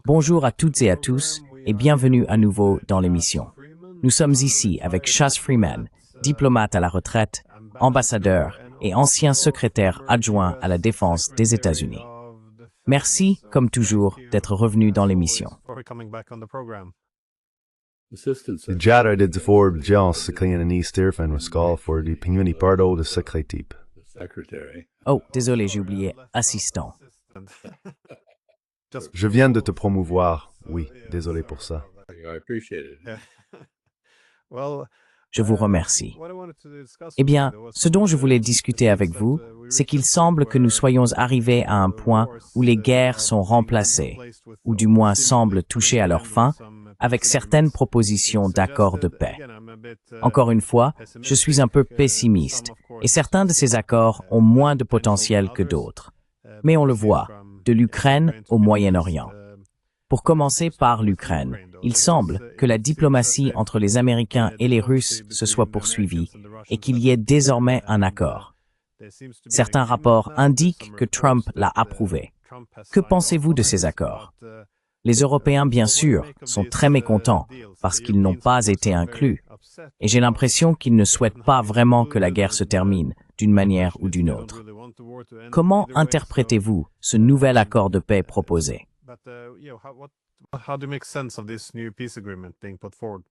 Bonjour à toutes et à tous et bienvenue à nouveau dans l'émission. Nous sommes ici avec Chas Freeman, diplomate à la retraite, ambassadeur et ancien secrétaire adjoint à la défense des États-Unis. Merci, comme toujours, d'être revenu dans l'émission. Jara de Ford Jones Secretary Easter fan Rascal for the Pinuni Pardo de Secretary. Oh, désolé, j'ai oublié assistant. Je viens de te promouvoir. Oui, désolé pour ça. Je vous remercie. Eh bien, ce dont je voulais discuter avec vous, c'est qu'il semble que nous soyons arrivés à un point où les guerres sont remplacées, ou du moins semblent toucher à leur fin, avec certaines propositions d'accords de paix. Encore une fois, je suis un peu pessimiste, et certains de ces accords ont moins de potentiel que d'autres. Mais on le voit, de l'Ukraine au Moyen-Orient. Pour commencer par l'Ukraine, il semble que la diplomatie entre les Américains et les Russes se soit poursuivie et qu'il y ait désormais un accord. Certains rapports indiquent que Trump l'a approuvé. Que pensez-vous de ces accords? Les Européens, bien sûr, sont très mécontents parce qu'ils n'ont pas été inclus. Et j'ai l'impression qu'ils ne souhaitent pas vraiment que la guerre se termine, d'une manière ou d'une autre. Comment interprétez-vous ce nouvel accord de paix proposé? How do you make sense of this new peace agreement being put forward?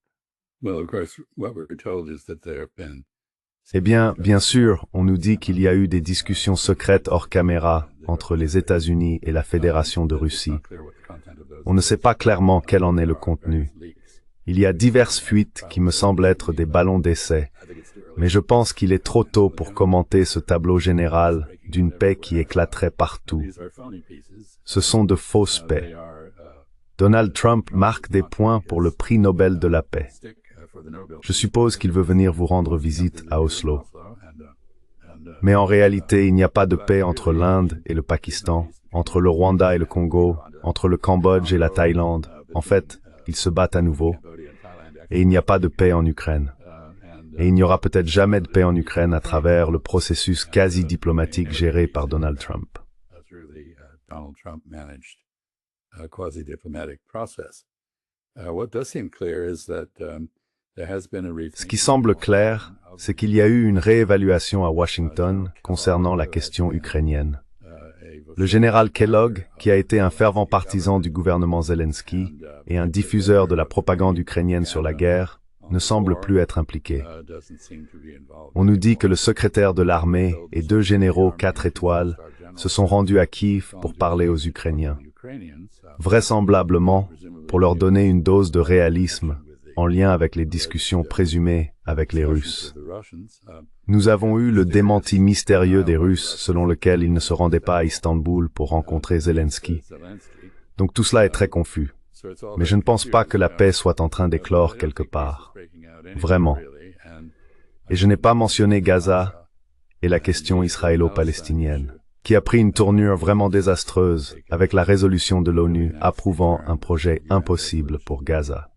Well, of course, what we're told is that there have been. Eh bien, bien sûr, on nous dit qu'il y a eu des discussions secrètes hors caméra entre les États-Unis et la Fédération de Russie. On ne sait pas clairement quel en est le contenu. Il y a diverses fuites qui me semblent être des ballons d'essai, mais je pense qu'il est trop tôt pour commenter ce tableau général d'une paix qui éclaterait partout. Ce sont de fausses paix. Donald Trump marque des points pour le prix Nobel de la paix. Je suppose qu'il veut venir vous rendre visite à Oslo. Mais en réalité, il n'y a pas de paix entre l'Inde et le Pakistan, entre le Rwanda et le Congo, entre le Cambodge et la Thaïlande. En fait, ils se battent à nouveau. Et il n'y a pas de paix en Ukraine. Et il n'y aura peut-être jamais de paix en Ukraine à travers le processus quasi-diplomatique géré par Donald Trump. Quasi-diplomatic process. What does seem clear is that there has been a Ce qui semble clair, c'est qu'il y a eu une réévaluation à Washington concernant la question ukrainienne. Le général Kellogg, qui a été un fervent partisan du gouvernement Zelensky et un diffuseur de la propagande ukrainienne sur la guerre, ne semble plus être impliqué. On nous dit que le secrétaire de l'armée et 2 généraux 4 étoiles se sont rendus à Kiev pour parler aux Ukrainiens. Vraisemblablement, pour leur donner une dose de réalisme en lien avec les discussions présumées avec les Russes. Nous avons eu le démenti mystérieux des Russes selon lequel ils ne se rendaient pas à Istanbul pour rencontrer Zelensky. Donc tout cela est très confus. Mais je ne pense pas que la paix soit en train d'éclore quelque part. Vraiment. Et je n'ai pas mentionné Gaza et la question israélo-palestinienne, qui a pris une tournure vraiment désastreuse avec la résolution de l'ONU approuvant un projet impossible pour Gaza.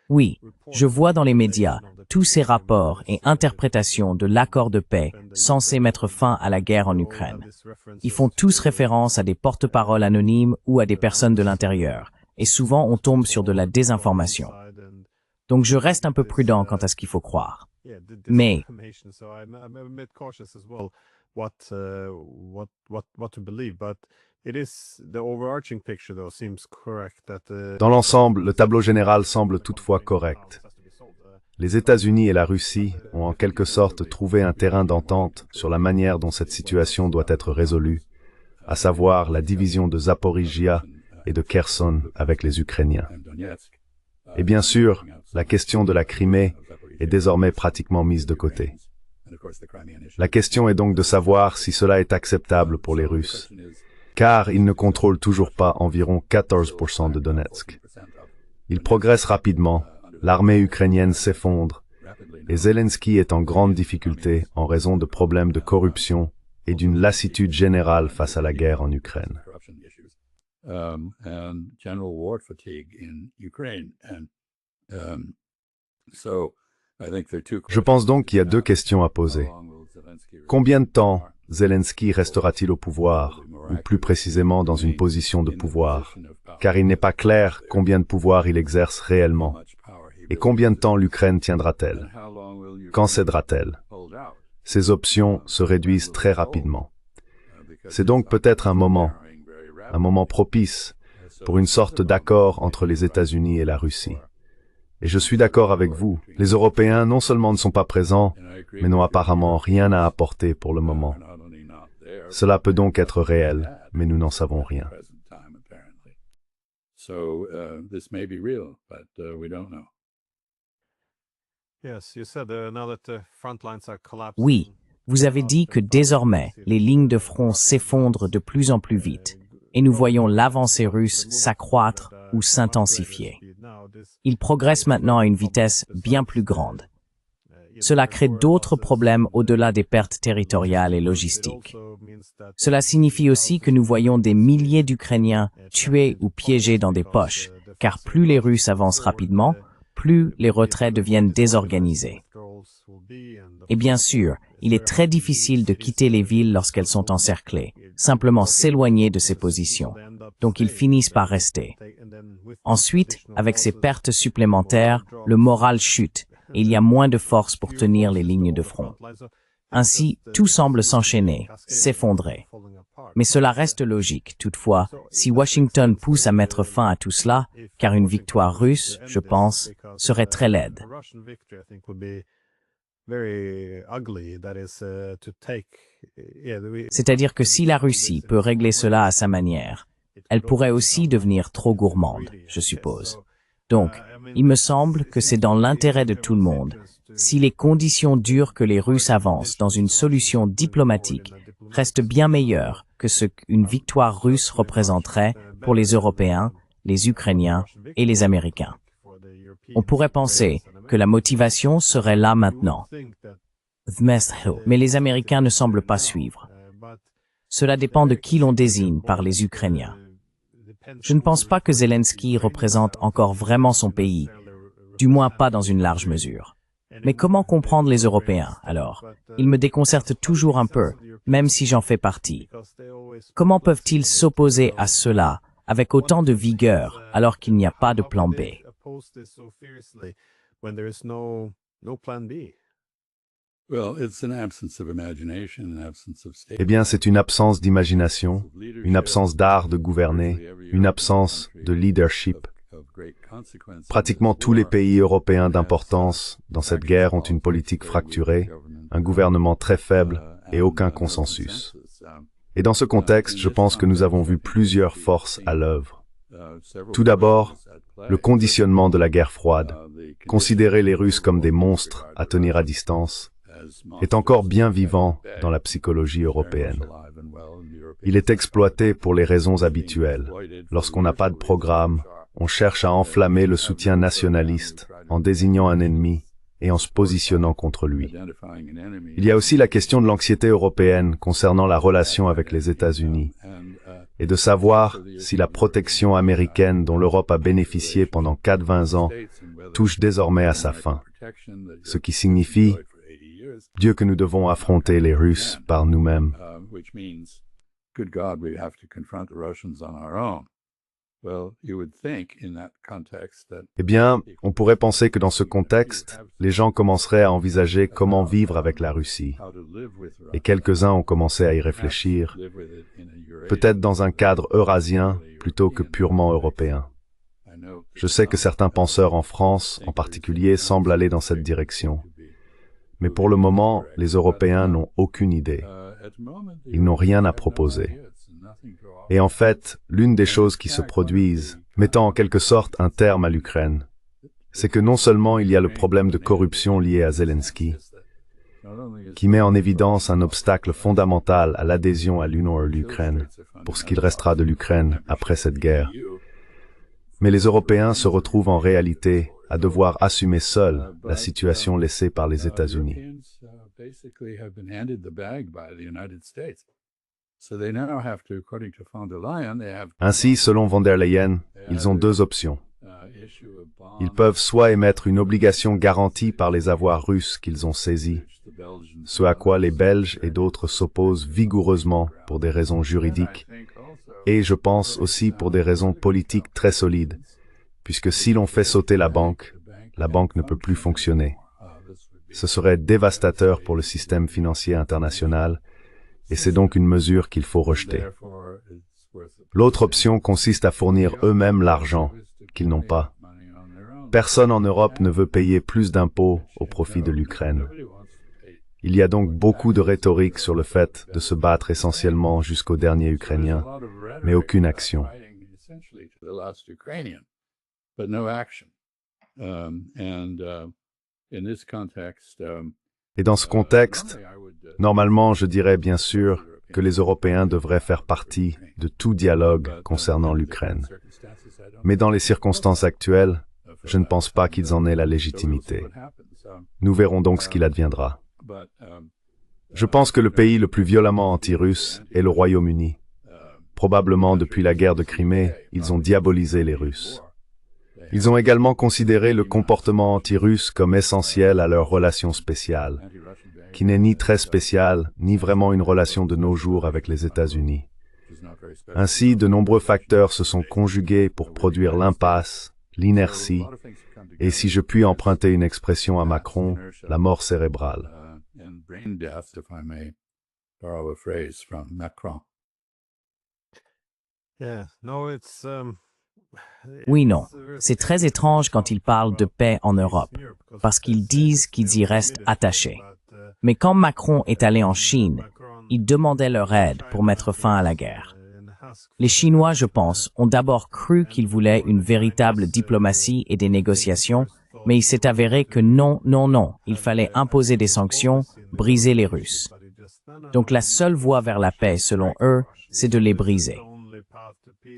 Oui, je vois dans les médias tous ces rapports et interprétations de l'accord de paix censé mettre fin à la guerre en Ukraine. Ils font tous référence à des porte-paroles anonymes ou à des personnes de l'intérieur, et souvent on tombe sur de la désinformation. Donc je reste un peu prudent quant à ce qu'il faut croire. Mais dans l'ensemble, le tableau général semble toutefois correct. Les États-Unis et la Russie ont en quelque sorte trouvé un terrain d'entente sur la manière dont cette situation doit être résolue, à savoir la division de Zaporizhia et de Kherson avec les Ukrainiens. Et bien sûr, la question de la Crimée est désormais pratiquement mise de côté. La question est donc de savoir si cela est acceptable pour les Russes, car ils ne contrôlent toujours pas environ 14% de Donetsk. Ils progressent rapidement, l'armée ukrainienne s'effondre, et Zelensky est en grande difficulté en raison de problèmes de corruption et d'une lassitude générale face à la guerre en Ukraine. And general war fatigue in Ukraine. And so Je pense donc qu'il y a deux questions à poser. Combien de temps Zelensky restera-t-il au pouvoir, ou plus précisément dans une position de pouvoir? Car il n'est pas clair combien de pouvoir il exerce réellement. Et combien de temps l'Ukraine tiendra-t-elle? Quand cédera-t-elle? Ces options se réduisent très rapidement. C'est donc peut-être un moment propice pour une sorte d'accord entre les États-Unis et la Russie. Et je suis d'accord avec vous, les Européens non seulement ne sont pas présents, mais n'ont apparemment rien à apporter pour le moment. Cela peut donc être réel, mais nous n'en savons rien. Oui, vous avez dit que désormais, les lignes de front s'effondrent de plus en plus vite, et nous voyons l'avancée russe s'accroître ou s'intensifier. Il progresse maintenant à une vitesse bien plus grande. Cela crée d'autres problèmes au-delà des pertes territoriales et logistiques. Cela signifie aussi que nous voyons des milliers d'Ukrainiens tués ou piégés dans des poches, car plus les Russes avancent rapidement, plus les retraits deviennent désorganisés. Et bien sûr, il est très difficile de quitter les villes lorsqu'elles sont encerclées, simplement s'éloigner de ces positions. Donc ils finissent par rester. Ensuite, avec ces pertes supplémentaires, le moral chute et il y a moins de force pour tenir les lignes de front. Ainsi, tout semble s'enchaîner, s'effondrer. Mais cela reste logique, toutefois, si Washington pousse à mettre fin à tout cela, car une victoire russe, je pense, serait très laide. C'est-à-dire que si la Russie peut régler cela à sa manière, elle pourrait aussi devenir trop gourmande, je suppose. Donc, il me semble que c'est dans l'intérêt de tout le monde, si les conditions dures que les Russes avancent dans une solution diplomatique restent bien meilleures que ce qu'une victoire russe représenterait pour les Européens, les Ukrainiens et les Américains. On pourrait penser que la motivation serait là maintenant. Mais les Américains ne semblent pas suivre. Cela dépend de qui l'on désigne par les Ukrainiens. Je ne pense pas que Zelensky représente encore vraiment son pays, du moins pas dans une large mesure. Mais comment comprendre les Européens, alors? Ils me déconcertent toujours un peu, même si j'en fais partie. Comment peuvent-ils s'opposer à cela avec autant de vigueur alors qu'il n'y a pas de plan B? Eh bien, c'est une absence d'imagination, une absence d'art de gouverner, une absence de leadership. Pratiquement tous les pays européens d'importance dans cette guerre ont une politique fracturée, un gouvernement très faible et aucun consensus. Et dans ce contexte, je pense que nous avons vu plusieurs forces à l'œuvre. Tout d'abord, le conditionnement de la guerre froide. Considérer les Russes comme des monstres à tenir à distance est encore bien vivant dans la psychologie européenne. Il est exploité pour les raisons habituelles. Lorsqu'on n'a pas de programme, on cherche à enflammer le soutien nationaliste en désignant un ennemi et en se positionnant contre lui. Il y a aussi la question de l'anxiété européenne concernant la relation avec les États-Unis et de savoir si la protection américaine dont l'Europe a bénéficié pendant 4-20 ans touche désormais à sa fin. Ce qui signifie, Dieu, que nous devons affronter les Russes par nous-mêmes. Eh bien, on pourrait penser que dans ce contexte, les gens commenceraient à envisager comment vivre avec la Russie. Et quelques-uns ont commencé à y réfléchir, peut-être dans un cadre eurasien plutôt que purement européen. Je sais que certains penseurs en France, en particulier, semblent aller dans cette direction. Mais pour le moment, les Européens n'ont aucune idée. Ils n'ont rien à proposer. Et en fait, l'une des choses qui se produisent, mettant en quelque sorte un terme à l'Ukraine, c'est que non seulement il y a le problème de corruption lié à Zelensky, qui met en évidence un obstacle fondamental à l'adhésion à l'Union européenne, pour ce qu'il restera de l'Ukraine après cette guerre, mais les Européens se retrouvent en réalité à devoir assumer seuls la situation laissée par les États-Unis. Ainsi, selon von der Leyen, ils ont deux options. Ils peuvent soit émettre une obligation garantie par les avoirs russes qu'ils ont saisis, ce à quoi les Belges et d'autres s'opposent vigoureusement pour des raisons juridiques, et je pense aussi pour des raisons politiques très solides, puisque si l'on fait sauter la banque ne peut plus fonctionner. Ce serait dévastateur pour le système financier international, et c'est donc une mesure qu'il faut rejeter. L'autre option consiste à fournir eux-mêmes l'argent qu'ils n'ont pas. Personne en Europe ne veut payer plus d'impôts au profit de l'Ukraine. Il y a donc beaucoup de rhétorique sur le fait de se battre essentiellement jusqu'au dernier Ukrainien, mais aucune action. Et dans ce contexte, normalement, je dirais bien sûr que les Européens devraient faire partie de tout dialogue concernant l'Ukraine. Mais dans les circonstances actuelles, je ne pense pas qu'ils en aient la légitimité. Nous verrons donc ce qu'il adviendra. Je pense que le pays le plus violemment anti-russe est le Royaume-Uni. Probablement depuis la guerre de Crimée, ils ont diabolisé les Russes. Ils ont également considéré le comportement anti-russe comme essentiel à leur relation spéciale, qui n'est ni très spéciale, ni vraiment une relation de nos jours avec les États-Unis. Ainsi, de nombreux facteurs se sont conjugués pour produire l'impasse, l'inertie, et si je puis emprunter une expression à Macron, la mort cérébrale. Oui, non. C'est très étrange quand ils parlent de paix en Europe, parce qu'ils disent qu'ils y restent attachés. Mais quand Macron est allé en Chine, il demandait leur aide pour mettre fin à la guerre. Les Chinois, je pense, ont d'abord cru qu'ils voulaient une véritable diplomatie et des négociations, mais il s'est avéré que non, il fallait imposer des sanctions, briser les Russes. Donc la seule voie vers la paix, selon eux, c'est de les briser.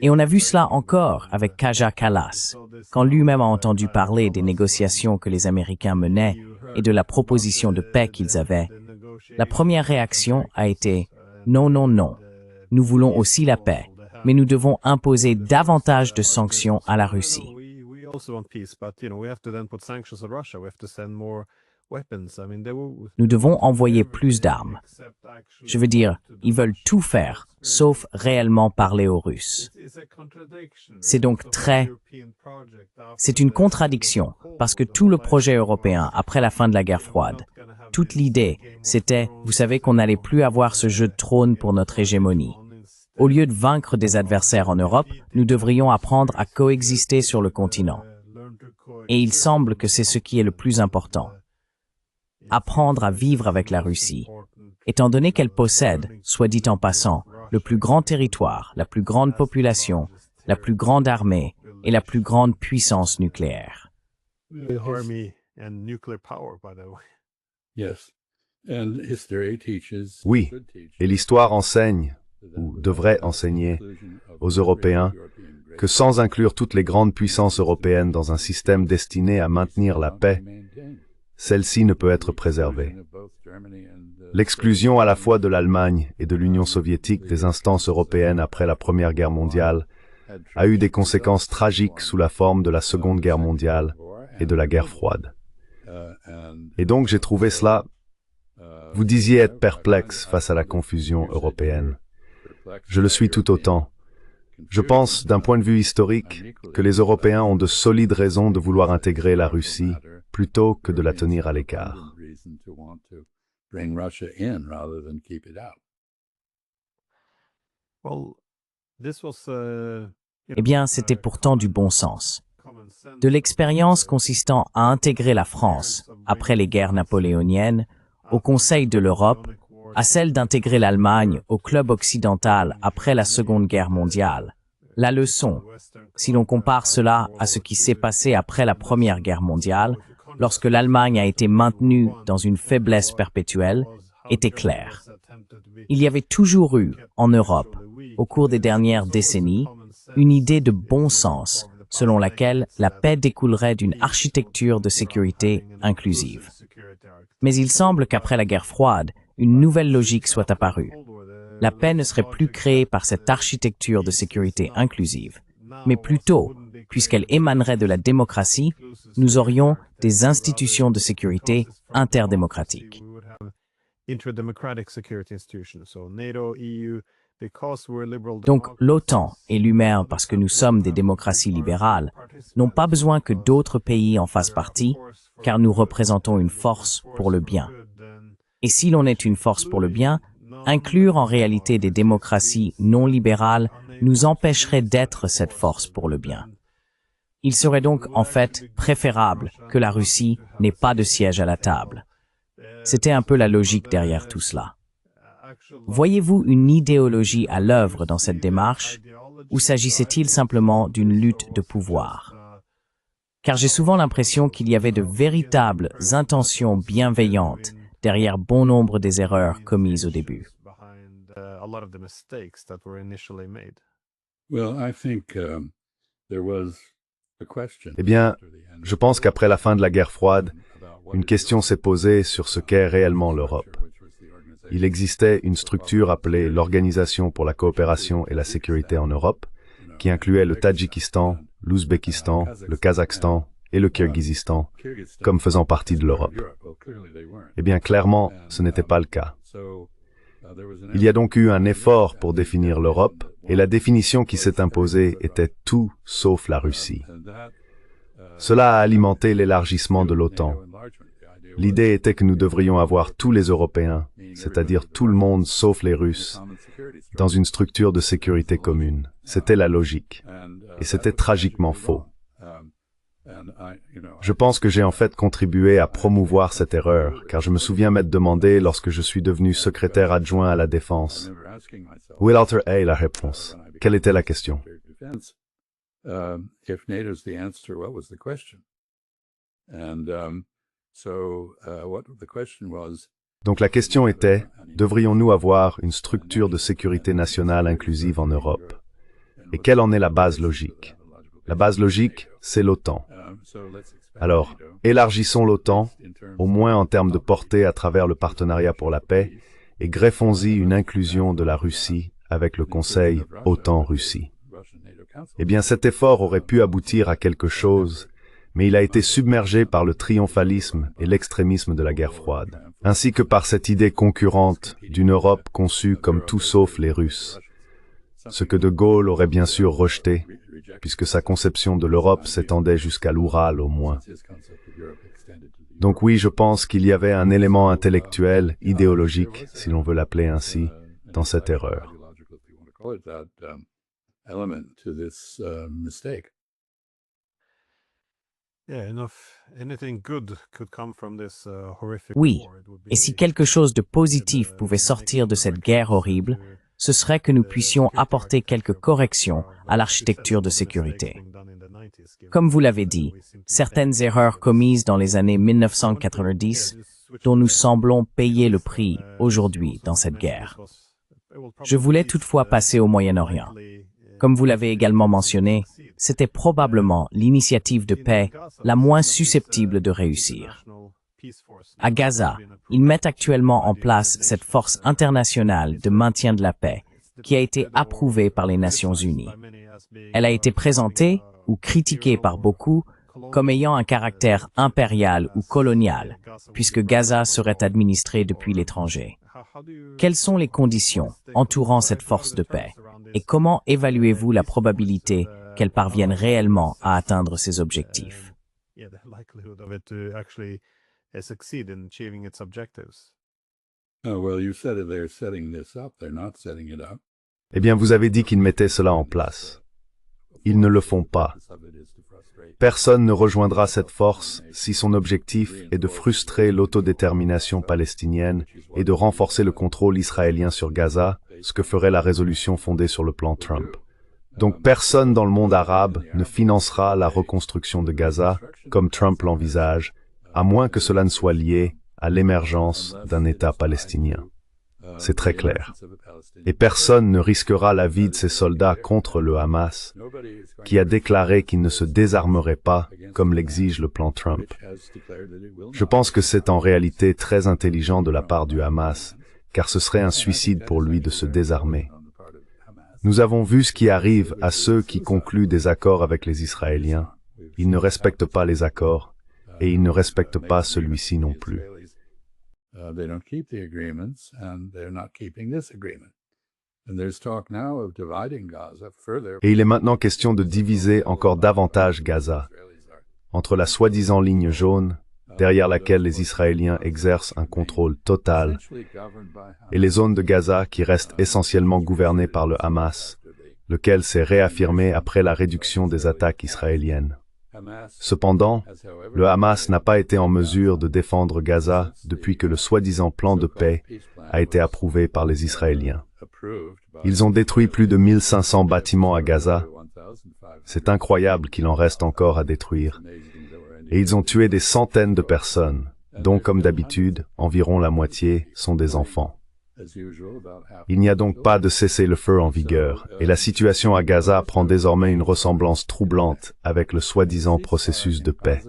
Et on a vu cela encore avec Kaja Kallas, quand lui-même a entendu parler des négociations que les Américains menaient et de la proposition de paix qu'ils avaient. La première réaction a été « Non, nous voulons aussi la paix, mais nous devons imposer davantage de sanctions à la Russie. » Nous devons envoyer plus d'armes. Je veux dire, ils veulent tout faire, sauf réellement parler aux Russes. C'est donc c'est une contradiction, parce que tout le projet européen, après la fin de la guerre froide, toute l'idée, c'était, vous savez qu'on n'allait plus avoir ce jeu de trône pour notre hégémonie. Au lieu de vaincre des adversaires en Europe, nous devrions apprendre à coexister sur le continent. Et il semble que c'est ce qui est le plus important. Apprendre à vivre avec la Russie, étant donné qu'elle possède, soit dit en passant, le plus grand territoire, la plus grande population, la plus grande armée et la plus grande puissance nucléaire. Oui, et l'histoire enseigne, ou devrait enseigner, aux Européens que sans inclure toutes les grandes puissances européennes dans un système destiné à maintenir la paix, celle-ci ne peut être préservée. L'exclusion à la fois de l'Allemagne et de l'Union soviétique des instances européennes après la Première Guerre mondiale a eu des conséquences tragiques sous la forme de la Seconde Guerre mondiale et de la guerre froide. Et donc j'ai trouvé cela... Vous disiez être perplexe face à la confusion européenne. Je le suis tout autant. Je pense, d'un point de vue historique, que les Européens ont de solides raisons de vouloir intégrer la Russie plutôt que de la tenir à l'écart. Eh bien, c'était pourtant du bon sens. De l'expérience consistant à intégrer la France, après les guerres napoléoniennes, au Conseil de l'Europe, à celle d'intégrer l'Allemagne au club occidental après la Seconde Guerre mondiale. La leçon, si l'on compare cela à ce qui s'est passé après la Première Guerre mondiale, lorsque l'Allemagne a été maintenue dans une faiblesse perpétuelle, était claire. Il y avait toujours eu, en Europe, au cours des dernières décennies, une idée de bon sens, selon laquelle la paix découlerait d'une architecture de sécurité inclusive. Mais il semble qu'après la guerre froide, une nouvelle logique soit apparue. La paix ne serait plus créée par cette architecture de sécurité inclusive, mais plutôt puisqu'elle émanerait de la démocratie, nous aurions des institutions de sécurité interdémocratiques. Donc l'OTAN et l'UMER, parce que nous sommes des démocraties libérales, n'ont pas besoin que d'autres pays en fassent partie, car nous représentons une force pour le bien. Et si l'on est une force pour le bien, inclure en réalité des démocraties non libérales nous empêcherait d'être cette force pour le bien. Il serait donc en fait préférable que la Russie n'ait pas de siège à la table. C'était un peu la logique derrière tout cela. Voyez-vous une idéologie à l'œuvre dans cette démarche, ou s'agissait-il simplement d'une lutte de pouvoir? Car j'ai souvent l'impression qu'il y avait de véritables intentions bienveillantes derrière bon nombre des erreurs commises au début. Eh bien, je pense qu'après la fin de la guerre froide, une question s'est posée sur ce qu'est réellement l'Europe. Il existait une structure appelée l'Organisation pour la coopération et la sécurité en Europe, qui incluait le Tadjikistan, l'Ouzbékistan, le Kazakhstan et le Kirghizistan, comme faisant partie de l'Europe. Eh bien, clairement, ce n'était pas le cas. Il y a donc eu un effort pour définir l'Europe, et la définition qui s'est imposée était tout sauf la Russie. Cela a alimenté l'élargissement de l'OTAN. L'idée était que nous devrions avoir tous les Européens, c'est-à-dire tout le monde sauf les Russes, dans une structure de sécurité commune. C'était la logique. Et c'était tragiquement faux. Je pense que j'ai en fait contribué à promouvoir cette erreur, car je me souviens m'être demandé lorsque je suis devenu secrétaire adjoint à la Défense. Où est l'autre la réponse? Quelle était la question? Donc la question était, devrions-nous avoir une structure de sécurité nationale inclusive en Europe? Et quelle en est la base logique? La base logique, c'est l'OTAN. Alors, élargissons l'OTAN, au moins en termes de portée à travers le partenariat pour la paix, et greffons-y une inclusion de la Russie avec le Conseil OTAN-Russie. Eh bien, cet effort aurait pu aboutir à quelque chose, mais il a été submergé par le triomphalisme et l'extrémisme de la guerre froide, ainsi que par cette idée concurrente d'une Europe conçue comme tout sauf les Russes, ce que De Gaulle aurait bien sûr rejeté, puisque sa conception de l'Europe s'étendait jusqu'à l'Oural au moins. Donc oui, je pense qu'il y avait un élément intellectuel, idéologique, si l'on veut l'appeler ainsi, dans cette erreur. Oui, et si quelque chose de positif pouvait sortir de cette guerre horrible, ce serait que nous puissions apporter quelques corrections à l'architecture de sécurité. Comme vous l'avez dit, certaines erreurs commises dans les années 1990, dont nous semblons payer le prix aujourd'hui dans cette guerre. Je voulais toutefois passer au Moyen-Orient. Comme vous l'avez également mentionné, c'était probablement l'initiative de paix la moins susceptible de réussir. À Gaza, ils mettent actuellement en place cette force internationale de maintien de la paix, qui a été approuvée par les Nations Unies. Elle a été présentée ou critiquée par beaucoup comme ayant un caractère impérial ou colonial, puisque Gaza serait administré depuis l'étranger. Quelles sont les conditions entourant cette force de paix, et comment évaluez-vous la probabilité qu'elle parvienne réellement à atteindre ses objectifs? Eh bien, vous avez dit qu'ils mettaient cela en place. Ils ne le font pas. Personne ne rejoindra cette force si son objectif est de frustrer l'autodétermination palestinienne et de renforcer le contrôle israélien sur Gaza, ce que ferait la résolution fondée sur le plan Trump. Donc personne dans le monde arabe ne financera la reconstruction de Gaza, comme Trump l'envisage, à moins que cela ne soit lié à l'émergence d'un État palestinien. C'est très clair. Et personne ne risquera la vie de ses soldats contre le Hamas, qui a déclaré qu'il ne se désarmerait pas, comme l'exige le plan Trump. Je pense que c'est en réalité très intelligent de la part du Hamas, car ce serait un suicide pour lui de se désarmer. Nous avons vu ce qui arrive à ceux qui concluent des accords avec les Israéliens. Ils ne respectent pas les accords, et ils ne respectent pas celui-ci non plus. They don't keep the agreements, and they're not keeping this agreement. And there's talk now of dividing Gaza further. Et il est maintenant question de diviser encore davantage Gaza, entre la soi-disant ligne jaune, derrière laquelle les Israéliens exercent un contrôle total, et les zones de Gaza qui restent essentiellement gouvernées par le Hamas, lequel s'est réaffirmé après la réduction des attaques israéliennes. Cependant, le Hamas n'a pas été en mesure de défendre Gaza depuis que le soi-disant plan de paix a été approuvé par les Israéliens. Ils ont détruit plus de 1500 bâtiments à Gaza. C'est incroyable qu'il en reste encore à détruire. Et ils ont tué des centaines de personnes, dont, comme d'habitude, environ la moitié sont des enfants. Il n'y a donc pas de cessez-le-feu en vigueur, et la situation à Gaza prend désormais une ressemblance troublante avec le soi-disant processus de paix,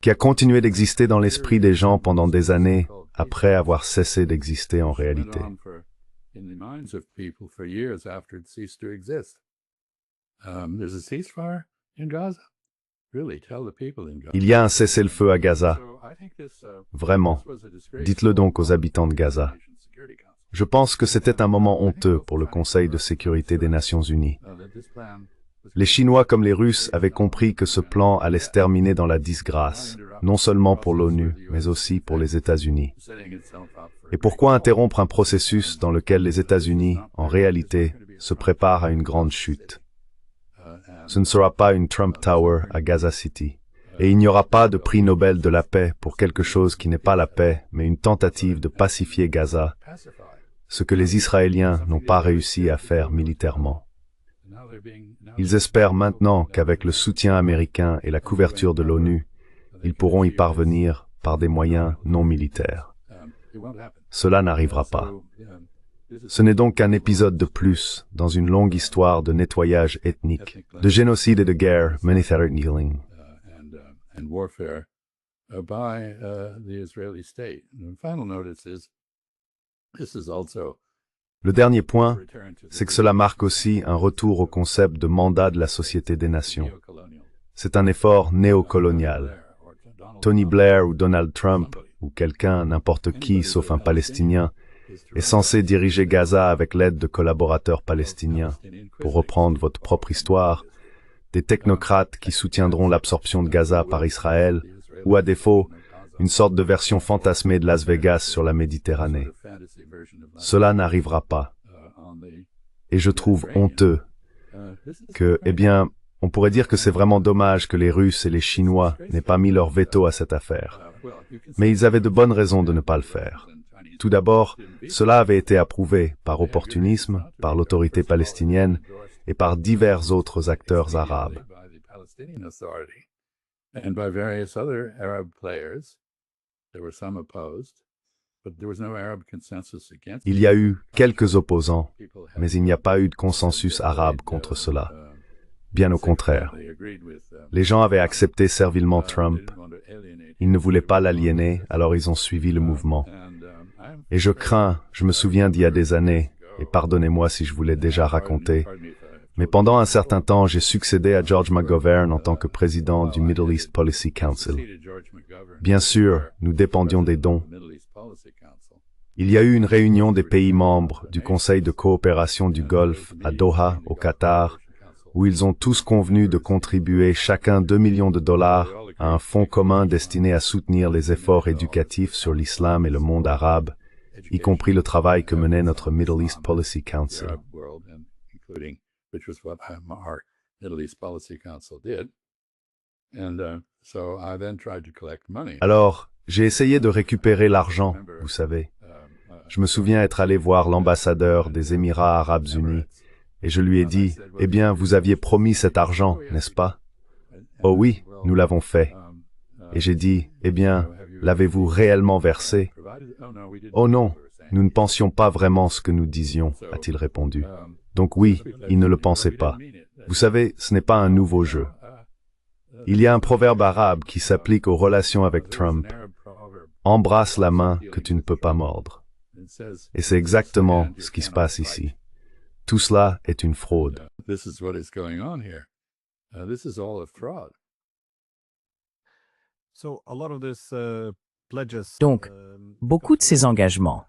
qui a continué d'exister dans l'esprit des gens pendant des années après avoir cessé d'exister en réalité. Il y a un cessez-le-feu à Gaza. Vraiment. Dites-le donc aux habitants de Gaza. Je pense que c'était un moment honteux pour le Conseil de sécurité des Nations Unies. Les Chinois comme les Russes avaient compris que ce plan allait se terminer dans la disgrâce, non seulement pour l'ONU, mais aussi pour les États-Unis. Et pourquoi interrompre un processus dans lequel les États-Unis, en réalité, se préparent à une grande chute? Ce ne sera pas une Trump Tower à Gaza City. Et il n'y aura pas de prix Nobel de la paix pour quelque chose qui n'est pas la paix, mais une tentative de pacifier Gaza, ce que les Israéliens n'ont pas réussi à faire militairement. Ils espèrent maintenant qu'avec le soutien américain et la couverture de l'ONU, ils pourront y parvenir par des moyens non militaires. Cela n'arrivera pas. Ce n'est donc qu'un épisode de plus dans une longue histoire de nettoyage ethnique, de génocide et de guerre, humanitarian and warfare by the Israeli state. And the final notice is, this is also Le dernier point, c'est que cela marque aussi un retour au concept de mandat de la Société des Nations. C'est un effort néocolonial. Tony Blair ou Donald Trump, ou quelqu'un, n'importe qui, sauf un Palestinien, est censé diriger Gaza avec l'aide de collaborateurs palestiniens. Pour reprendre votre propre histoire, des technocrates qui soutiendront l'absorption de Gaza par Israël, ou à défaut, une sorte de version fantasmée de Las Vegas sur la Méditerranée. Cela n'arrivera pas. Et je trouve honteux que, on pourrait dire que c'est vraiment dommage que les Russes et les Chinois n'aient pas mis leur veto à cette affaire. Mais ils avaient de bonnes raisons de ne pas le faire. Tout d'abord, cela avait été approuvé par opportunisme, par l'autorité palestinienne et par divers autres acteurs arabes. Il y a eu quelques opposants, mais il n'y a pas eu de consensus arabe contre cela. Bien au contraire. Les gens avaient accepté servilement Trump. Ils ne voulaient pas l'aliéner, alors ils ont suivi le mouvement. Et je me souviens d'il y a des années, et pardonnez-moi si je vous l'ai déjà raconté, mais pendant un certain temps, j'ai succédé à George McGovern en tant que président du Middle East Policy Council. Bien sûr, nous dépendions des dons. Il y a eu une réunion des pays membres du Conseil de coopération du Golfe à Doha, au Qatar, où ils ont tous convenu de contribuer chacun 2 millions de dollars à un fonds commun destiné à soutenir les efforts éducatifs sur l'islam et le monde arabe, y compris le travail que menait notre Middle East Policy Council. Alors, j'ai essayé de récupérer l'argent, vous savez. Je me souviens être allé voir l'ambassadeur des Émirats arabes unis, et je lui ai dit, « Eh bien, vous aviez promis cet argent, n'est-ce pas? » « Oh oui, nous l'avons fait. » Et j'ai dit, « Eh bien, l'avez-vous réellement versé? » « Oh non, nous ne pensions pas vraiment ce que nous disions, » a-t-il répondu. Donc oui, il ne le pensait pas. Vous savez, ce n'est pas un nouveau jeu. Il y a un proverbe arabe qui s'applique aux relations avec Trump. « Embrasse la main que tu ne peux pas mordre. » Et c'est exactement ce qui se passe ici. Tout cela est une fraude. This is what is going on here. This is all a fraud. So a lot of this pledges. Donc, beaucoup de ces engagements,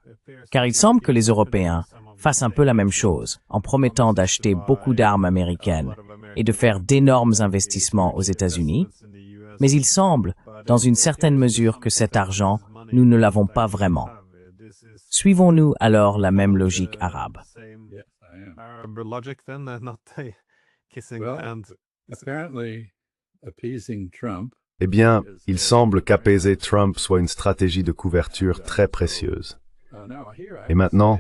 car il semble que les Européens fassent un peu la même chose en promettant d'acheter beaucoup d'armes américaines et de faire d'énormes investissements aux États-Unis, mais il semble, dans une certaine mesure, que cet argent, nous ne l'avons pas vraiment. Suivons-nous alors la même logique arabe? Yes, I am. Arab logic then, not kissing Well, hand. apparently, appeasing Trump. Eh bien, il semble qu'apaiser Trump soit une stratégie de couverture très précieuse. Et maintenant,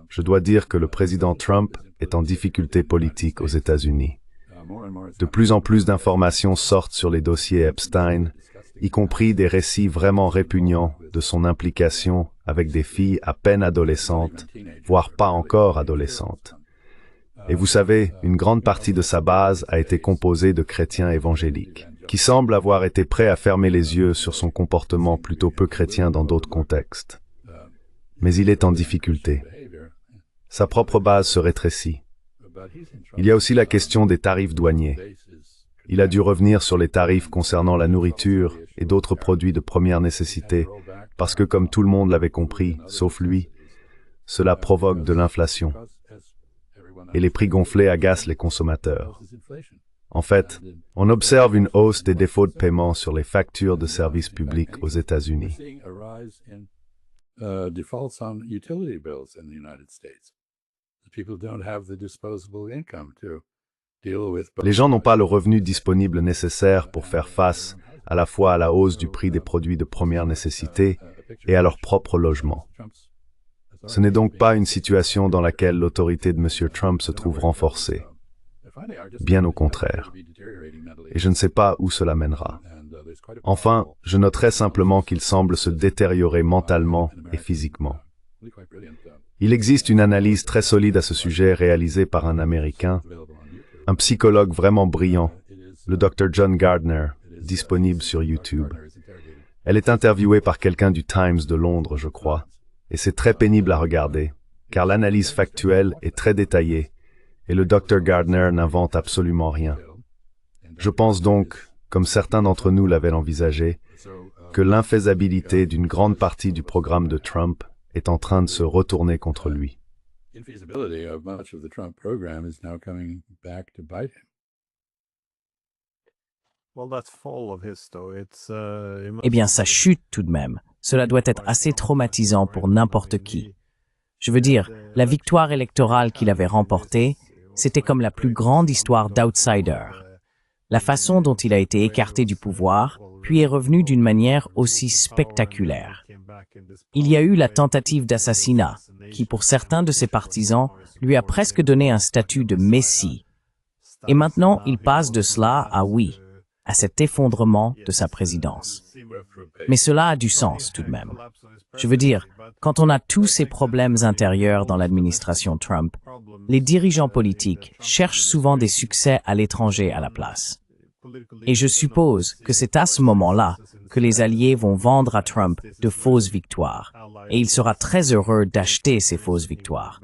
je dois dire que le président Trump est en difficulté politique aux États-Unis. De plus en plus d'informations sortent sur les dossiers Epstein, y compris des récits vraiment répugnants de son implication avec des filles à peine adolescentes, voire pas encore adolescentes. Et vous savez, une grande partie de sa base a été composée de chrétiens évangéliques, qui semblent avoir été prêts à fermer les yeux sur son comportement plutôt peu chrétien dans d'autres contextes. Mais il est en difficulté. Sa propre base se rétrécit. Il y a aussi la question des tarifs douaniers. Il a dû revenir sur les tarifs concernant la nourriture et d'autres produits de première nécessité, parce que comme tout le monde l'avait compris, sauf lui, cela provoque de l'inflation. Et les prix gonflés agacent les consommateurs. En fait, on observe une hausse des défauts de paiement sur les factures de services publics aux États-Unis. Defaults on utility bills in the United States. People don't have the disposable income to deal with. Les gens n'ont pas le revenu disponible nécessaire pour faire face à la fois à la hausse du prix des produits de première nécessité et à leur propre logement. Ce n'est donc pas une situation dans laquelle l'autorité de M. Trump se trouve renforcée. Bien au contraire. Et je ne sais pas où cela mènera. Enfin, je noterai simplement qu'il semble se détériorer mentalement et physiquement. Il existe une analyse très solide à ce sujet réalisée par un Américain, un psychologue vraiment brillant, le Dr. John Gardner, disponible sur YouTube. Elle est interviewée par quelqu'un du Times de Londres, je crois, et c'est très pénible à regarder, car l'analyse factuelle est très détaillée, et le Dr. Gardner n'invente absolument rien. Je pense donc, comme certains d'entre nous l'avaient envisagé, que l'infaisabilité d'une grande partie du programme de Trump est en train de se retourner contre lui. Infeasibility of much of the Trump program is now coming back to bite him. Well, that fall of his, though, it's. Eh bien, sa chute tout de même. Cela doit être assez traumatisant pour n'importe qui. Je veux dire, la victoire électorale qu'il avait remportée, c'était comme la plus grande histoire d'outsider. La façon dont il a été écarté du pouvoir, puis est revenu d'une manière aussi spectaculaire. Il y a eu la tentative d'assassinat, qui pour certains de ses partisans lui a presque donné un statut de messie. Et maintenant, il passe de cela à oui, à cet effondrement de sa présidence. Mais cela a du sens tout de même. Je veux dire, quand on a tous ces problèmes intérieurs dans l'administration Trump, les dirigeants politiques cherchent souvent des succès à l'étranger à la place. Et je suppose que c'est à ce moment-là que les alliés vont vendre à Trump de fausses victoires, et il sera très heureux d'acheter ces fausses victoires.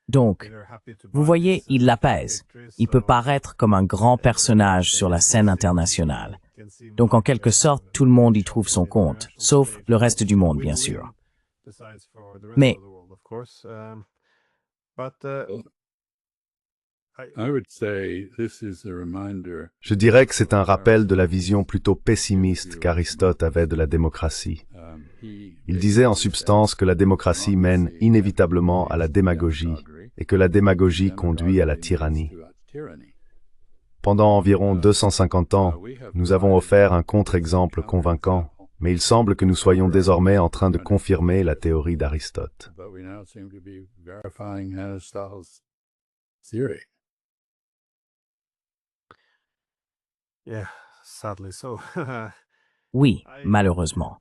Donc, vous voyez, il l'apaise. Il peut paraître comme un grand personnage sur la scène internationale. Donc, en quelque sorte, tout le monde y trouve son compte, sauf le reste du monde, bien sûr. Mais, je dirais que c'est un rappel de la vision plutôt pessimiste qu'Aristote avait de la démocratie. Il disait en substance que la démocratie mène inévitablement à la démagogie et que la démagogie conduit à la tyrannie. Pendant environ 250 ans, nous avons offert un contre-exemple convaincant, mais il semble que nous soyons désormais en train de confirmer la théorie d'Aristote. oui, malheureusement.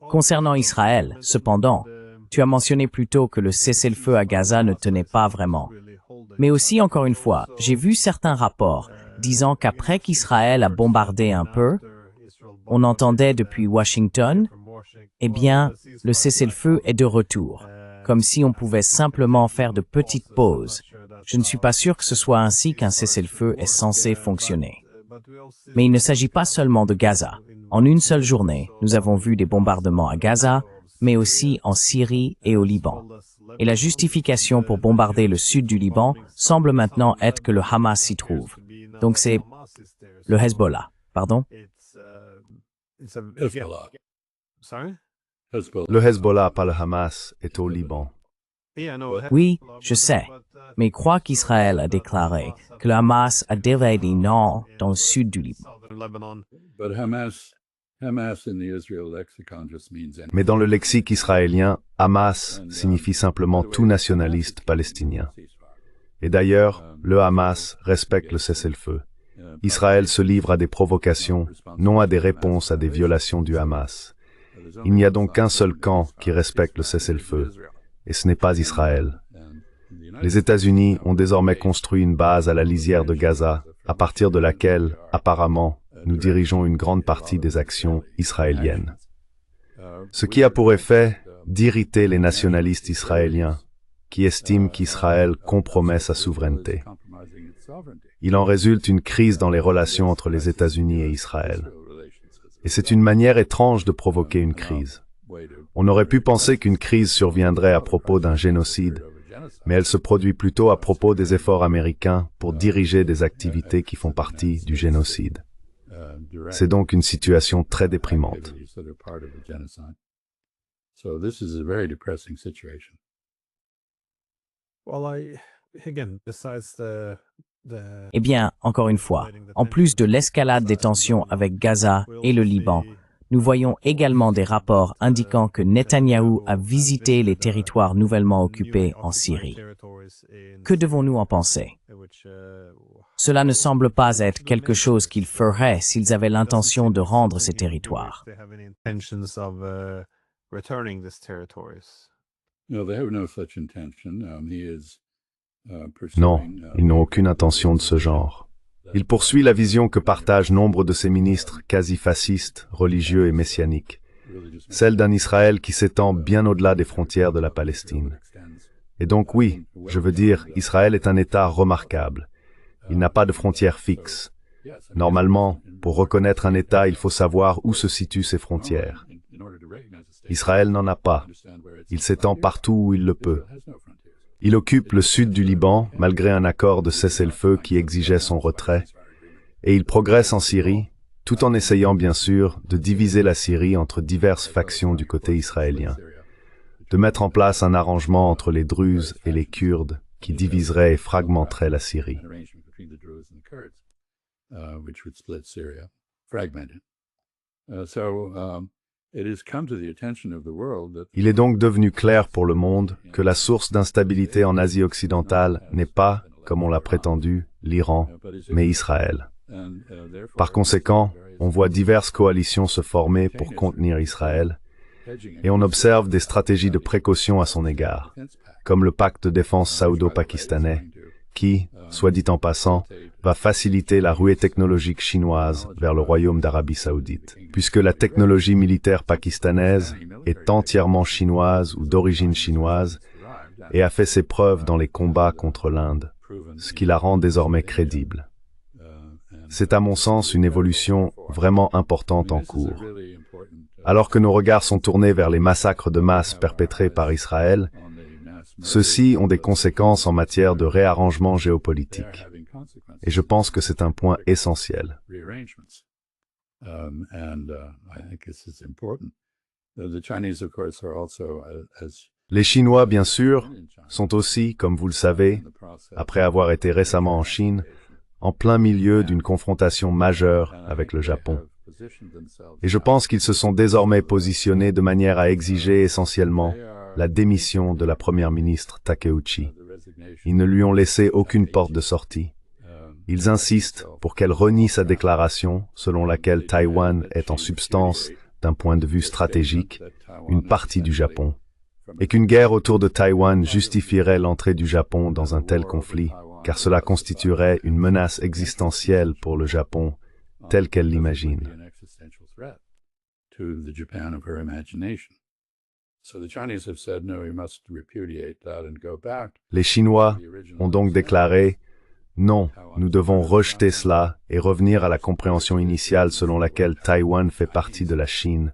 Concernant Israël, cependant, tu as mentionné plus tôt que le cessez-le-feu à Gaza ne tenait pas vraiment. Mais aussi, encore une fois, j'ai vu certains rapports disant qu'après qu'Israël a bombardé un peu, on entendait depuis Washington, eh bien, le cessez-le-feu est de retour. comme si on pouvait simplement faire de petites pauses. Je ne suis pas sûr que ce soit ainsi qu'un cessez-le-feu est censé fonctionner. Mais il ne s'agit pas seulement de Gaza. En une seule journée, nous avons vu des bombardements à Gaza, mais aussi en Syrie et au Liban. Et la justification pour bombarder le sud du Liban semble maintenant être que le Hamas s'y trouve. Donc c'est le Hezbollah, pardon? Hezbollah. Sorry? Hezbollah. Le Hezbollah, pas le Hamas, est au Liban. Oui, je sais, mais crois qu'Israël a déclaré que le Hamas a déjà dit non dans le sud du Liban. But Hamas in the Israel lexicon just means any. Mais dans le lexique israélien, Hamas signifie simplement tout nationaliste palestinien. Et d'ailleurs, le Hamas respecte le cessez-le-feu. Israël se livre à des provocations, non à des réponses à des violations du Hamas. Il n'y a donc qu'un seul camp qui respecte le cessez-le-feu, et ce n'est pas Israël. Les États-Unis ont désormais construit une base à la lisière de Gaza, à partir de laquelle, apparemment, nous dirigeons une grande partie des actions israéliennes. Ce qui a pour effet d'irriter les nationalistes israéliens, qui estiment qu'Israël compromet sa souveraineté. Il en résulte une crise dans les relations entre les États-Unis et Israël. Et c'est une manière étrange de provoquer une crise. On aurait pu penser qu'une crise surviendrait à propos d'un génocide, mais elle se produit plutôt à propos des efforts américains pour diriger des activités qui font partie du génocide. C'est donc une situation très déprimante. So this is a very depressing situation. Eh bien, encore une fois, en plus de l'escalade des tensions avec Gaza et le Liban, nous voyons également des rapports indiquant que Netanyahou a visité les territoires nouvellement occupés en Syrie. Que devons-nous en penser? Cela ne semble pas être quelque chose qu'ils feraient s'ils avaient l'intention de rendre ces territoires. No, they have no such intention. He is Non, pursuing, ils n'ont aucune intention de ce genre. Il poursuit la vision que partagent nombre de ses ministres quasi-fascistes, religieux et messianiques, celle d'un Israël qui s'étend bien au-delà des frontières de la Palestine. Et donc oui, je veux dire, Israël est un État remarquable. Il n'a pas de frontières fixes. Normalement, pour reconnaître un État, il faut savoir où se situent ses frontières. Israël n'en a pas. Il s'étend partout où il le peut. Il occupe le sud du Liban, malgré un accord de cessez-le-feu qui exigeait son retrait, et il progresse en Syrie, tout en essayant bien sûr de diviser la Syrie entre diverses factions du côté israélien, de mettre en place un arrangement entre les Druzes et les Kurdes qui diviserait et fragmenterait la Syrie. which would split Syria, fragmented. It has come to the attention of the world that Il est donc devenu clair pour le monde que la source d'instabilité en Asie occidentale n'est pas, comme on l'a prétendu, l'Iran, mais Israël. Par conséquent, on voit diverses coalitions se former pour contenir Israël, et on observe des stratégies de précaution à son égard, comme le pacte de défense saoudo-pakistanais, qui, soit dit en passant, va faciliter la ruée technologique chinoise vers le royaume d'Arabie saoudite, puisque la technologie militaire pakistanaise est entièrement chinoise ou d'origine chinoise et a fait ses preuves dans les combats contre l'Inde, ce qui la rend désormais crédible. C'est à mon sens une évolution vraiment importante en cours. Alors que nos regards sont tournés vers les massacres de masse perpétrés par Israël, ceux-ci ont des conséquences en matière de réarrangement géopolitique. Et je pense que c'est un point essentiel. Les Chinois, bien sûr, sont aussi, comme vous le savez, après avoir été récemment en Chine, en plein milieu d'une confrontation majeure avec le Japon. Et je pense qu'ils se sont désormais positionnés de manière à exiger essentiellement la démission de la première ministre Takeuchi. Ils ne lui ont laissé aucune porte de sortie. Ils insistent pour qu'elle renie sa déclaration selon laquelle Taïwan est en substance, d'un point de vue stratégique, une partie du Japon, et qu'une guerre autour de Taïwan justifierait l'entrée du Japon dans un tel conflit, car cela constituerait une menace existentielle pour le Japon, telle qu'elle l'imagine. So the Chinese have said, no, we must repudiate that and go back. Les Chinois ont donc déclaré « Non, nous devons rejeter cela et revenir à la compréhension initiale selon laquelle Taïwan fait partie de la Chine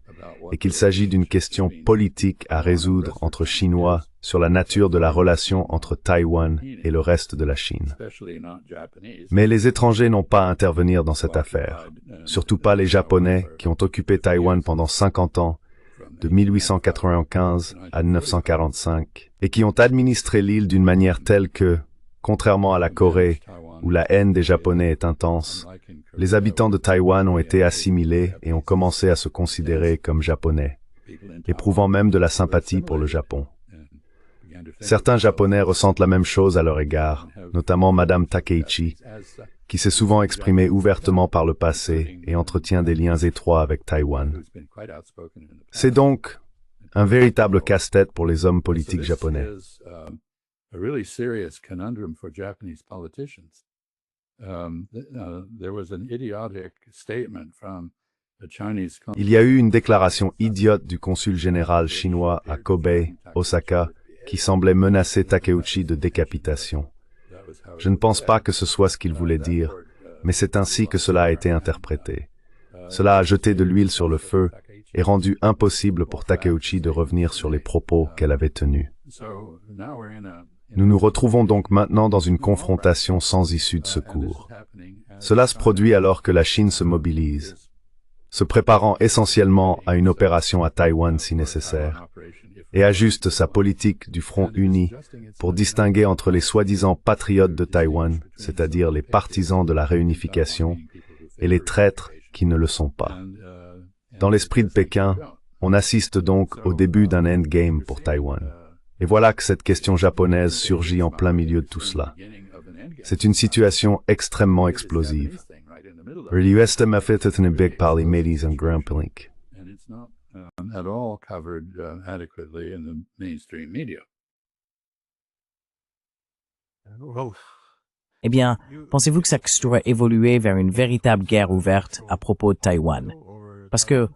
et qu'il s'agit d'une question politique à résoudre entre Chinois sur la nature de la relation entre Taïwan et le reste de la Chine. Mais les étrangers n'ont pas à intervenir dans cette affaire, surtout pas les Japonais qui ont occupé Taïwan pendant 50 ans, de 1895 à 1945, et qui ont administré l'île d'une manière telle que, contrairement à la Corée, où la haine des Japonais est intense, les habitants de Taïwan ont été assimilés et ont commencé à se considérer comme Japonais, éprouvant même de la sympathie pour le Japon. Certains Japonais ressentent la même chose à leur égard, notamment Madame Takeichi, qui s'est souvent exprimée ouvertement par le passé et entretient des liens étroits avec Taïwan. C'est donc un véritable casse-tête pour les hommes politiques japonais. Il y a eu une déclaration idiote du consul général chinois à Kobe, Osaka, qui semblait menacer Takeuchi de décapitation. Je ne pense pas que ce soit ce qu'il voulait dire, mais c'est ainsi que cela a été interprété. Cela a jeté de l'huile sur le feu et rendu impossible pour Takeuchi de revenir sur les propos qu'elle avait tenus. Nous nous retrouvons donc maintenant dans une confrontation sans issue de secours. Cela se produit alors que la Chine se mobilise, se préparant essentiellement à une opération à Taïwan si nécessaire, et ajuste sa politique du front uni pour distinguer entre les soi-disant patriotes de Taïwan, c'est-à-dire les partisans de la réunification, et les traîtres qui ne le sont pas. Dans l'esprit de Pékin, on assiste donc au début d'un endgame pour Taïwan. Et voilà que cette question japonaise surgit en plein milieu de tout cela. C'est une situation extrêmement explosive. At all covered adequately in the mainstream media. Eh bien, pensez-vous que ça pourrait évoluer vers une véritable guerre ouverte à propos de Taïwan? Parce que,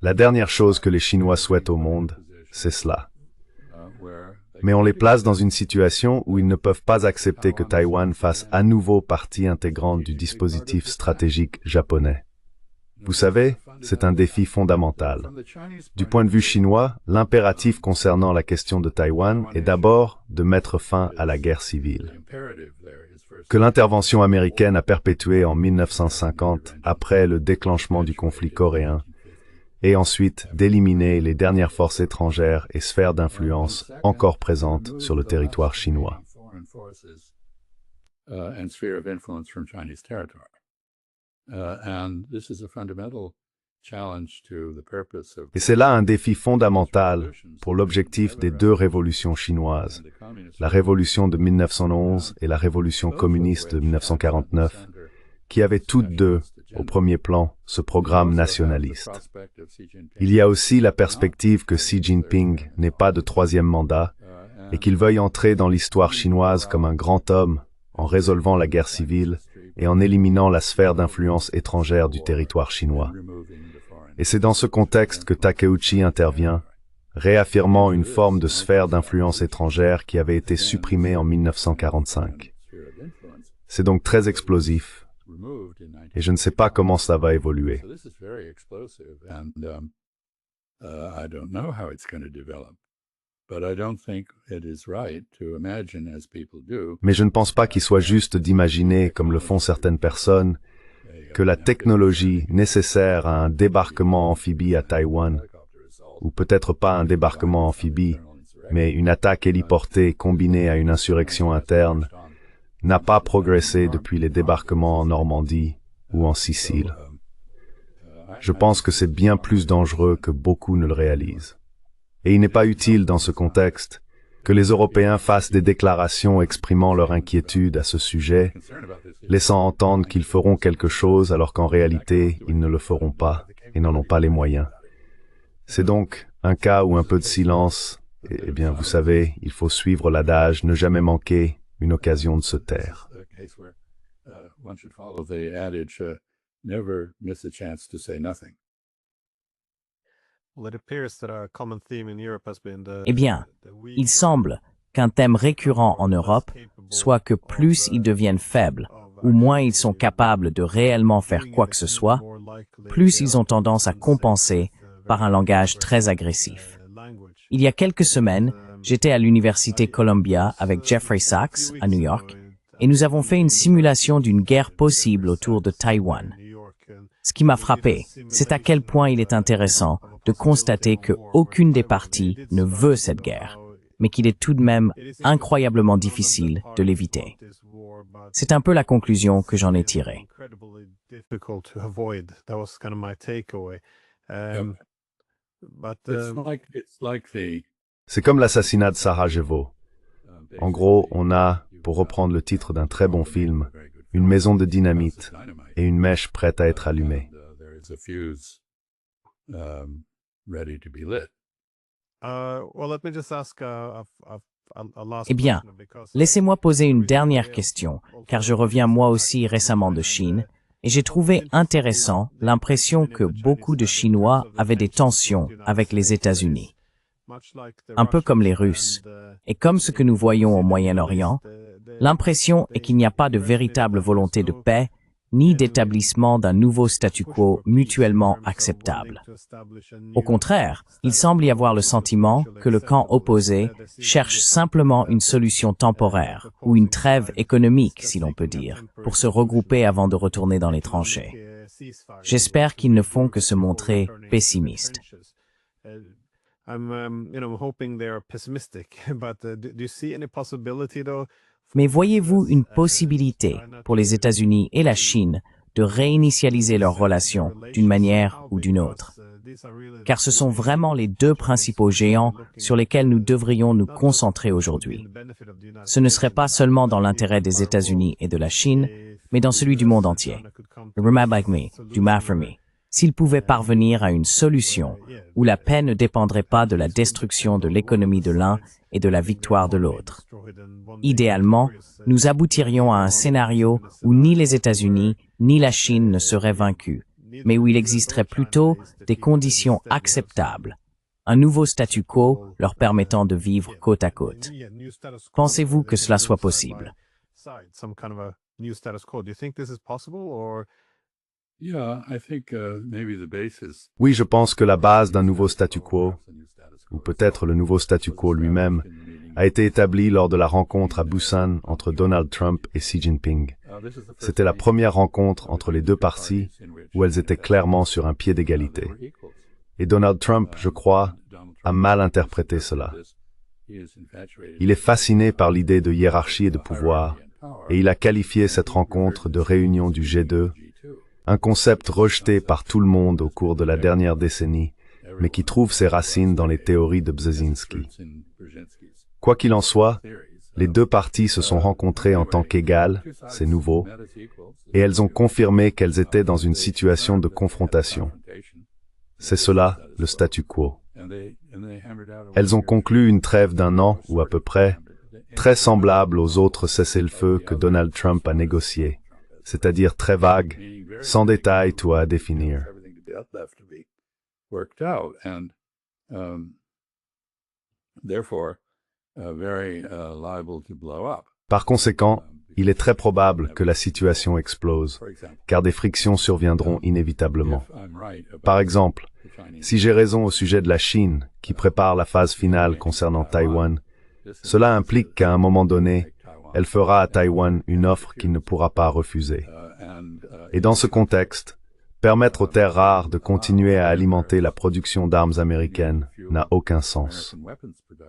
La dernière chose que les Chinois souhaitent au monde, c'est cela. Mais on les place dans une situation où ils ne peuvent pas accepter que Taïwan fasse à nouveau partie intégrante du dispositif stratégique japonais. Vous savez, c'est un défi fondamental. Du point de vue chinois, l'impératif concernant la question de Taïwan est d'abord de mettre fin à la guerre civile, que l'intervention américaine a perpétuée en 1950 après le déclenchement du conflit coréen, et ensuite d'éliminer les dernières forces étrangères et sphères d'influence encore présentes sur le territoire chinois. Et c'est là un défi fondamental pour l'objectif des deux révolutions chinoises, la révolution de 1911 et la révolution communiste de 1949, qui avaient toutes deux, au premier plan, ce programme nationaliste. Il y a aussi la perspective que Xi Jinping n'ait pas de troisième mandat et qu'il veuille entrer dans l'histoire chinoise comme un grand homme en résolvant la guerre civile et en éliminant la sphère d'influence étrangère du territoire chinois. Et c'est dans ce contexte que Takeuchi intervient, réaffirmant une forme de sphère d'influence étrangère qui avait été supprimée en 1945. C'est donc très explosif. Et je ne sais pas comment ça va évoluer. Mais je ne pense pas qu'il soit juste d'imaginer, comme le font certaines personnes, que la technologie nécessaire à un débarquement amphibie à Taïwan, ou peut-être pas un débarquement amphibie, mais une attaque héliportée combinée à une insurrection interne, n'a pas progressé depuis les débarquements en Normandie ou en Sicile. Je pense que c'est bien plus dangereux que beaucoup ne le réalisent. Et il n'est pas utile dans ce contexte que les Européens fassent des déclarations exprimant leur inquiétude à ce sujet, laissant entendre qu'ils feront quelque chose alors qu'en réalité, ils ne le feront pas et n'en ont pas les moyens. C'est donc un cas où un peu de silence, eh bien, vous savez, il faut suivre l'adage « ne jamais manquer » une occasion de se taire. never miss a chance to say nothing. Well, it appears that a common theme in Europe has been Eh bien, il semble qu'un thème récurrent en Europe soit que plus ils deviennent faibles, ou moins ils sont capables de réellement faire quoi que ce soit, plus ils ont tendance à compenser par un langage très agressif. Il y a quelques semaines, j'étais à l'université Columbia avec Jeffrey Sachs à New York, et nous avons fait une simulation d'une guerre possible autour de Taïwan. Ce qui m'a frappé, c'est à quel point il est intéressant de constater que aucune des parties ne veut cette guerre, mais qu'il est tout de même incroyablement difficile de l'éviter. C'est un peu la conclusion que j'en ai tirée. C'est comme l'assassinat de Sarajevo. En gros, on a, pour reprendre le titre d'un très bon film, une maison de dynamite et une mèche prête à être allumée. Eh bien, laissez-moi poser une dernière question, car je reviens moi aussi récemment de Chine, et j'ai trouvé intéressant l'impression que beaucoup de Chinois avaient des tensions avec les États-Unis. Un peu comme les Russes, et comme ce que nous voyons au Moyen-Orient, l'impression est qu'il n'y a pas de véritable volonté de paix, ni d'établissement d'un nouveau statu quo mutuellement acceptable. Au contraire, il semble y avoir le sentiment que le camp opposé cherche simplement une solution temporaire, ou une trêve économique, si l'on peut dire, pour se regrouper avant de retourner dans les tranchées. J'espère qu'ils ne font que se montrer pessimistes. Mais voyez-vous une possibilité pour les États-Unis et la Chine de réinitialiser leurs relations d'une manière ou d'une autre? Car ce sont vraiment les deux principaux géants sur lesquels nous devrions nous concentrer aujourd'hui. Ce ne serait pas seulement dans l'intérêt des États-Unis et de la Chine, mais dans celui du monde entier. Du Mafremi. S'ils pouvaient parvenir à une solution où la paix ne dépendrait pas de la destruction de l'économie de l'un et de la victoire de l'autre. Idéalement, nous aboutirions à un scénario où ni les États-Unis ni la Chine ne seraient vaincus, mais où il existerait plutôt des conditions acceptables, un nouveau statu quo leur permettant de vivre côte à côte. Pensez-vous que cela soit possible? Oui, je pense que la base d'un nouveau statu quo, ou peut-être le nouveau statu quo lui-même, a été établie lors de la rencontre à Busan entre Donald Trump et Xi Jinping. C'était la première rencontre entre les deux parties où elles étaient clairement sur un pied d'égalité. Et Donald Trump, je crois, a mal interprété cela. Il est fasciné par l'idée de hiérarchie et de pouvoir, et il a qualifié cette rencontre de réunion du G2, un concept rejeté par tout le monde au cours de la dernière décennie, mais qui trouve ses racines dans les théories de Brzezinski. Quoi qu'il en soit, les deux parties se sont rencontrées en tant qu'égales, c'est nouveau, et elles ont confirmé qu'elles étaient dans une situation de confrontation. C'est cela, le statu quo. Elles ont conclu une trêve d'1 an, ou à peu près, très semblable aux autres cessez-le-feu que Donald Trump a négociés, c'est-à-dire très vague, sans détails tout à définir. Par conséquent, il est très probable que la situation explose, car des frictions surviendront inévitablement. Par exemple, si j'ai raison au sujet de la Chine, qui prépare la phase finale concernant Taïwan, cela implique qu'à un moment donné, elle fera à Taïwan une offre qu'il ne pourra pas refuser. Et dans ce contexte, permettre aux terres rares de continuer à alimenter la production d'armes américaines n'a aucun sens.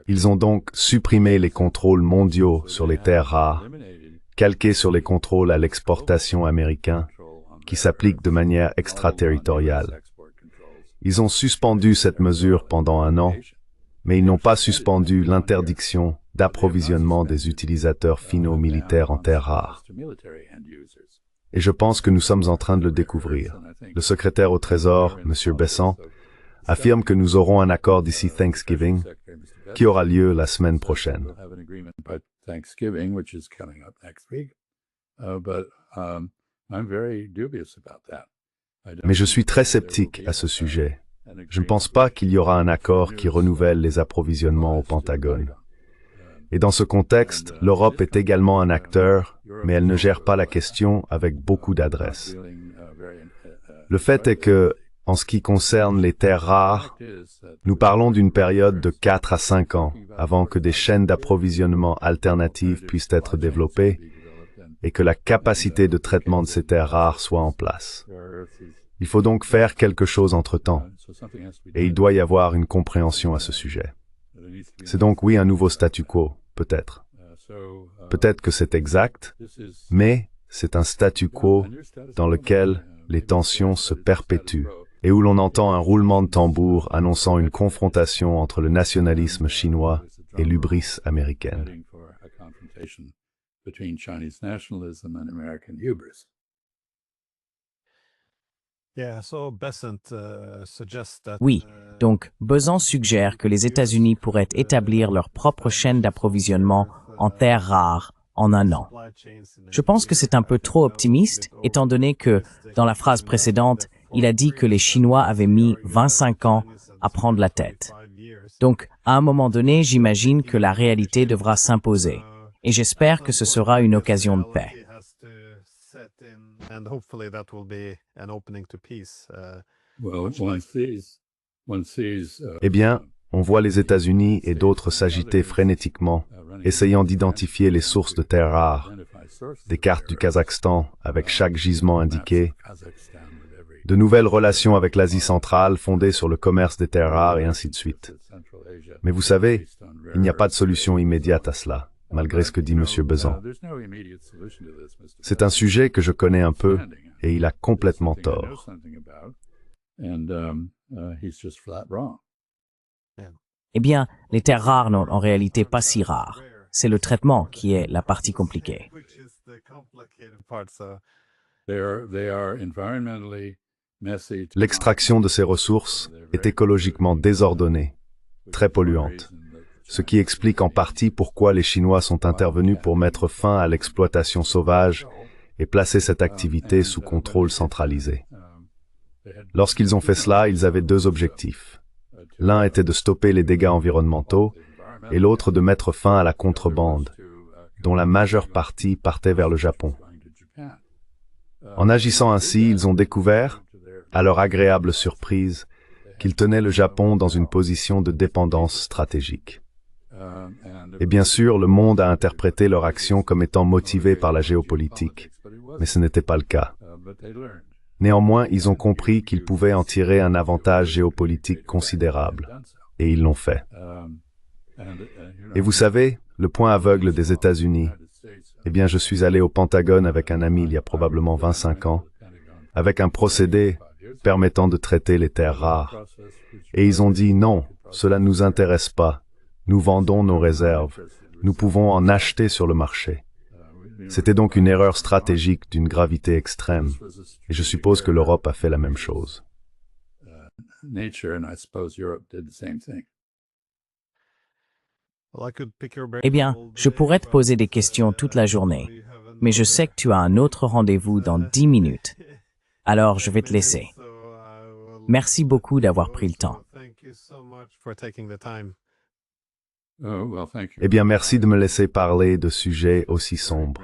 Ils ont donc supprimé les contrôles mondiaux sur les terres rares, calqués sur les contrôles à l'exportation américains, qui s'appliquent de manière extraterritoriale. Ils ont suspendu cette mesure pendant 1 an, mais ils n'ont pas suspendu l'interdiction d'approvisionnement des utilisateurs finaux militaires en terres rares. Et je pense que nous sommes en train de le découvrir. Le secrétaire au Trésor, M. Besant, affirme que nous aurons un accord d'ici Thanksgiving, qui aura lieu la semaine prochaine. Mais je suis très sceptique à ce sujet. Je ne pense pas qu'il y aura un accord qui renouvelle les approvisionnements au Pentagone. Et dans ce contexte, l'Europe est également un acteur, mais elle ne gère pas la question avec beaucoup d'adresse. Le fait est que, en ce qui concerne les terres rares, nous parlons d'une période de 4 à 5 ans avant que des chaînes d'approvisionnement alternatives puissent être développées et que la capacité de traitement de ces terres rares soit en place. Il faut donc faire quelque chose entre-temps, et il doit y avoir une compréhension à ce sujet. C'est donc oui un nouveau statu quo, peut-être. Peut-être que c'est exact, mais c'est un statu quo dans lequel les tensions se perpétuent et où l'on entend un roulement de tambour annonçant une confrontation entre le nationalisme chinois et l'hubris américaine. Oui, donc Besant suggère que les États-Unis pourraient établir leur propre chaîne d'approvisionnement en terres rares en un an. Je pense que c'est un peu trop optimiste, étant donné que, dans la phrase précédente, il a dit que les Chinois avaient mis 25 ans à prendre la tête. Donc, à un moment donné, j'imagine que la réalité devra s'imposer, et j'espère que ce sera une occasion de paix. Eh bien, on voit les États-Unis et d'autres s'agiter frénétiquement, essayant d'identifier les sources de terres rares, des cartes du Kazakhstan avec chaque gisement indiqué, de nouvelles relations avec l'Asie centrale fondées sur le commerce des terres rares et ainsi de suite. Mais vous savez, il n'y a pas de solution immédiate à cela, malgré ce que dit M. Besant. C'est un sujet que je connais un peu et il a complètement tort. Eh bien, les terres rares n'ont en réalité pas si rares. C'est le traitement qui est la partie compliquée. L'extraction de ces ressources est écologiquement désordonnée, très polluante, ce qui explique en partie pourquoi les Chinois sont intervenus pour mettre fin à l'exploitation sauvage et placer cette activité sous contrôle centralisé. Lorsqu'ils ont fait cela, ils avaient deux objectifs. L'un était de stopper les dégâts environnementaux et l'autre de mettre fin à la contrebande, dont la majeure partie partait vers le Japon. En agissant ainsi, ils ont découvert, à leur agréable surprise, qu'ils tenaient le Japon dans une position de dépendance stratégique. Et bien sûr, le monde a interprété leur action comme étant motivée par la géopolitique, mais ce n'était pas le cas. Néanmoins, ils ont compris qu'ils pouvaient en tirer un avantage géopolitique considérable, et ils l'ont fait. Et vous savez, le point aveugle des États-Unis, eh bien, je suis allé au Pentagone avec un ami il y a probablement 25 ans, avec un procédé permettant de traiter les terres rares. Et ils ont dit non, cela ne nous intéresse pas, nous vendons nos réserves, nous pouvons en acheter sur le marché. C'était donc une erreur stratégique d'une gravité extrême, et je suppose que l'Europe a fait la même chose. Eh bien, je pourrais te poser des questions toute la journée, mais je sais que tu as un autre rendez-vous dans 10 minutes. Alors, je vais te laisser. Merci beaucoup d'avoir pris le temps. Eh bien, merci de me laisser parler de sujets aussi sombres.